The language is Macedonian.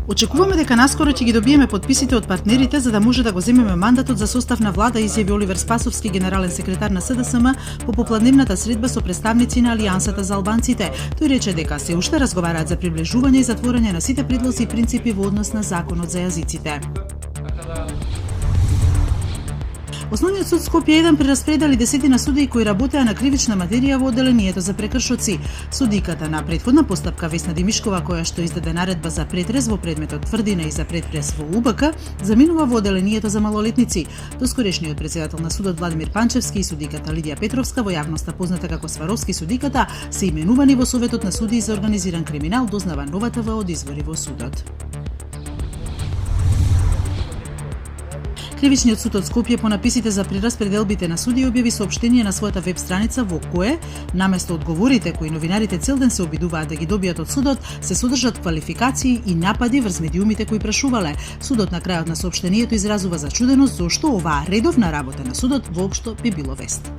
Очекуваме дека наскоро ќе ги добиеме подписите од партнерите за да може да го земеме мандатот за состав на влада, изјави Оливер Спасовски, генерален секретар на СДСМ, по попладневната средба со представници на Алијансата за албанците. Тој рече дека се уште разговараат за приближување и затворање на сите предлози и принципи во однос на законот за јазиците. Основниот суд Скопје 1 прераспредели десетина судии кои работеа на кривична материја во одделението за прекршоци. Судиката на претходна постапка Весна Димишкова, која што издаде наредба за претрез во предметот Тврдина и за претрез во УБК, заминува во одделението за малолетници. Доскорешниот председател на судот Владимир Панчевски и судиката Лидија Петровска, во јавноста позната како Сваровски судиката, се именувани во Советот на судии за организиран криминал, дознава новата ВО од извори во судот. Кривичниот суд од Скопје по написите за прераспределбите на суди објави соопштение на својата веб страница во кое, наместо одговорите кои новинарите цел ден се обидуваат да ги добијат од судот, се содржат квалификации и напади врз медиумите кои прашувале. Судот на крајот на соопштението изразува зачуденост зошто оваа редовна работа на судот воопшто би било вест.